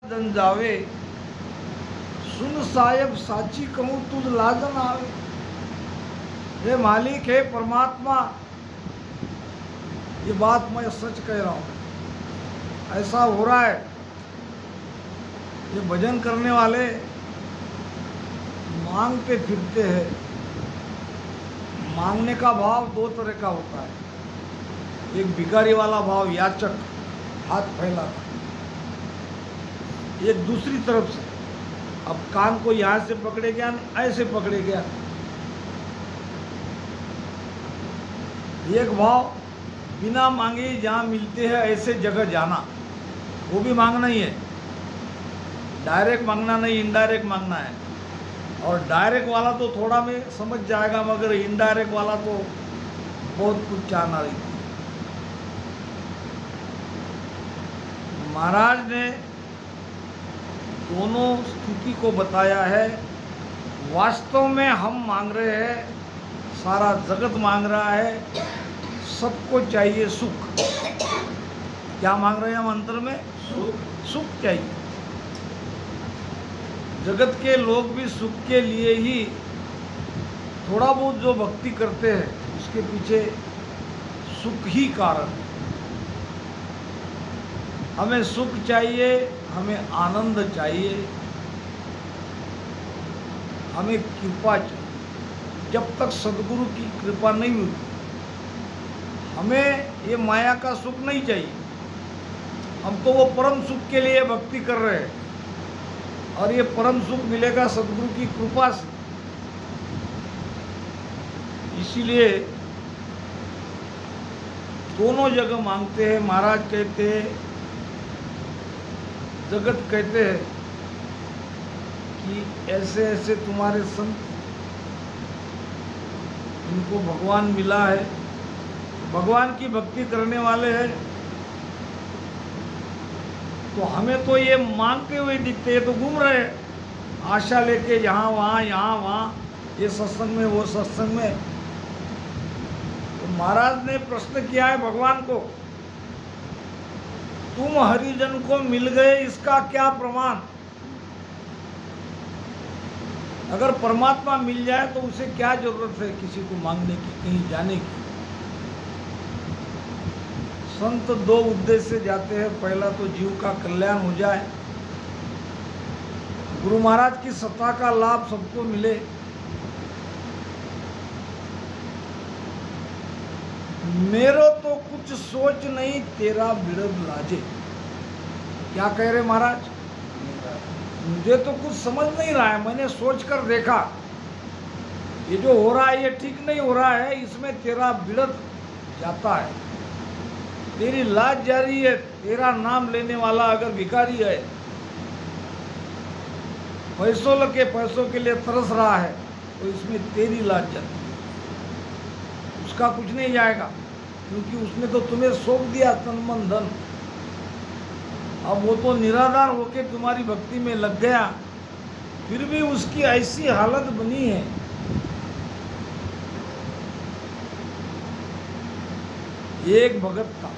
दन जावे, सुन साहेब साची कहूँ तुझ लाजन आवे। हे मालिक, है परमात्मा, ये बात मैं सच कह रहा हूँ। ऐसा हो रहा है, ये भजन करने वाले मांगते फिरते हैं। मांगने का भाव दो तरह का होता है। एक भिखारी वाला भाव, याचक, हाथ फैलाता। एक दूसरी तरफ से, अब कान को यहाँ से पकड़े गया, ऐसे पकड़े गया। एक भाव बिना मांगे जहाँ मिलते हैं ऐसे जगह जाना, वो भी मांगना ही है। डायरेक्ट मांगना नहीं, इनडायरेक्ट मांगना है। और डायरेक्ट वाला तो थोड़ा में समझ जाएगा, मगर इनडायरेक्ट वाला तो बहुत कुछ चाहना रही थी। महाराज ने दोनों स्थिति को बताया है। वास्तव में हम मांग रहे हैं, सारा जगत मांग रहा है, सबको चाहिए सुख। क्या मांग रहे हैं हम अंतर में? सुख चाहिए। जगत के लोग भी सुख के लिए ही थोड़ा बहुत जो भक्ति करते हैं, उसके पीछे सुख ही कारण है। हमें सुख चाहिए, हमें आनंद चाहिए, हमें कृपा चाहिए। जब तक सद्गुरु की कृपा नहीं होगी, हमें ये माया का सुख नहीं चाहिए। हम तो वो परम सुख के लिए भक्ति कर रहे हैं, और ये परम सुख मिलेगा सद्गुरु की कृपा से। इसीलिए दोनों जगह मांगते हैं। महाराज कहते हैं, जगत कहते हैं कि ऐसे ऐसे तुम्हारे संत, इनको भगवान मिला है, भगवान की भक्ति करने वाले हैं। तो हमें तो ये मांगते हुए दिखते हैं, तो घूम रहे हैं आशा लेके, यहाँ वहाँ, ये सत्संग में, वो सत्संग में। तो महाराज ने प्रश्न किया है भगवान को, तुम हरिजन को मिल गए, इसका क्या प्रमाण? अगर परमात्मा मिल जाए तो उसे क्या जरूरत है किसी को मांगने की, कहीं जाने की? संत दो उद्देश्य से जाते हैं। पहला तो जीव का कल्याण हो जाए, गुरु महाराज की सत्ता का लाभ सबको मिले। मेरो तो कुछ सोच नहीं, तेरा बिरद लाजे। क्या कह रहे महाराज? मुझे तो कुछ समझ नहीं रहा है, मैंने सोच कर देखा, ये जो हो रहा है ये ठीक नहीं हो रहा है, इसमें तेरा बिरद जाता है, तेरी लाज जा रही है। तेरा नाम लेने वाला अगर भिखारी है, पैसों के लिए तरस रहा है, तो इसमें तेरी लाज जाती है, उसका कुछ नहीं जाएगा, क्योंकि उसने तो तुम्हें सौंप दिया तन मन धन। अब वो तो निराधार होके तुम्हारी भक्ति में लग गया, फिर भी उसकी ऐसी हालत बनी है। एक भगत था,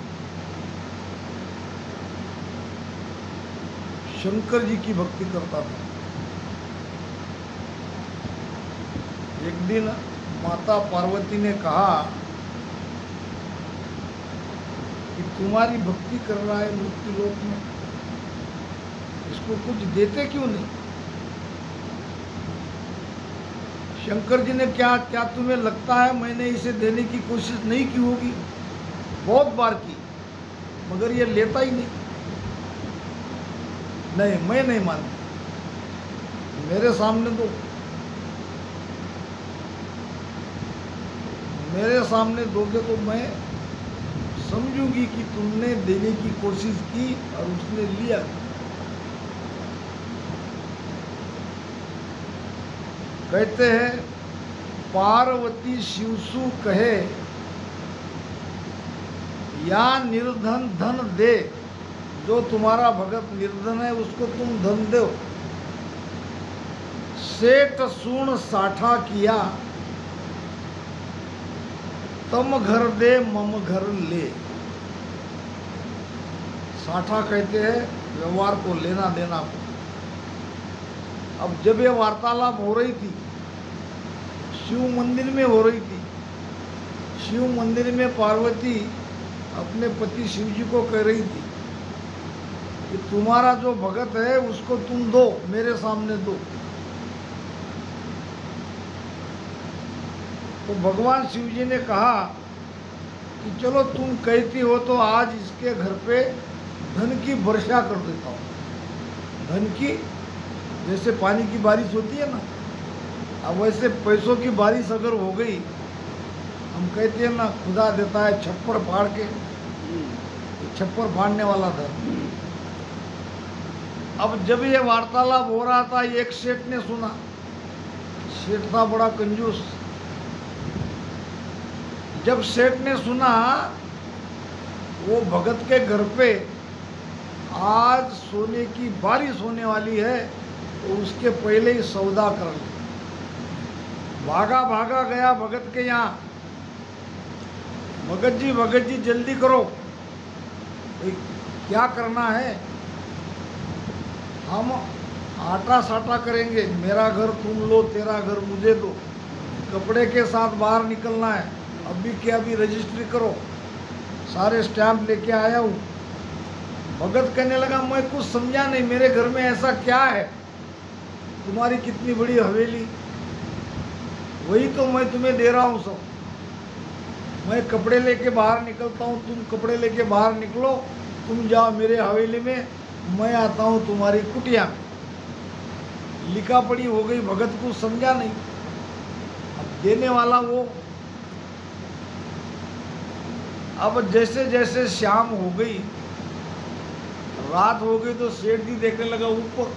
शंकर जी की भक्ति करता था। एक दिन माता पार्वती ने कहा कि तुम्हारी भक्ति कर रहा है मृत्यु लोक में, इसको कुछ देते क्यों नहीं? शंकर जी ने क्या तुम्हें लगता है मैंने इसे देने की कोशिश नहीं की होगी? बहुत बार की, मगर ये लेता ही नहीं। नहीं, मैं नहीं मानती, मेरे सामने दोगे तो मैं समझूंगी कि तुमने देने की कोशिश की और उसने लिया। कहते हैं, पार्वती शिवसु कहे, या निर्धन धन दे। जो तुम्हारा भगत निर्धन है उसको तुम धन दो। सेठ सूण साठा किया, तम घर दे मम घर ले। साठा कहते हैं व्यवहार को, लेना देना को। अब जब ये वार्तालाप हो रही थी, शिव मंदिर में हो रही थी। शिव मंदिर में पार्वती अपने पति शिव जी को कह रही थी कि तुम्हारा जो भगत है उसको तुम दो, मेरे सामने दो। तो भगवान शिव जी ने कहा कि चलो तुम कहती हो तो आज इसके घर पे धन की वर्षा कर देता हूँ। धन की, जैसे पानी की बारिश होती है ना, अब वैसे पैसों की बारिश अगर हो गई, हम कहते हैं ना खुदा देता है छप्पर फाड़ के, छप्पर फाड़ने वाला धन। अब जब ये वार्तालाप हो रहा था, एक सेठ ने सुना। सेठ था बड़ा कंजूस। जब सेठ ने सुना वो भगत के घर पे आज सोने की बारिश होने वाली है, तो उसके पहले ही सौदा कर ले। भागा भागा गया भगत के यहाँ। भगत जी जल्दी करो, भाई क्या करना है? हम आटा साटा करेंगे, मेरा घर तुम लो, तेरा घर मुझे दो। कपड़े के साथ बाहर निकलना है, अभी के अभी रजिस्ट्री करो। सारे स्टैम्प लेके आया हूँ। भगत कहने लगा मैं कुछ समझा नहीं, मेरे घर में ऐसा क्या है? तुम्हारी कितनी बड़ी हवेली, वही तो मैं तुम्हें दे रहा हूँ सब। मैं कपड़े लेके बाहर निकलता हूँ, तुम कपड़े लेके बाहर निकलो, तुम जाओ मेरे हवेली में, मैं आता हूँ तुम्हारी कुटिया में। लिखा पड़ी हो गई, भगत को समझा नहीं। अब देने वाला वो। अब जैसे जैसे शाम हो गई, रात हो गई, तो सेठ जी देखने लगा ऊपर।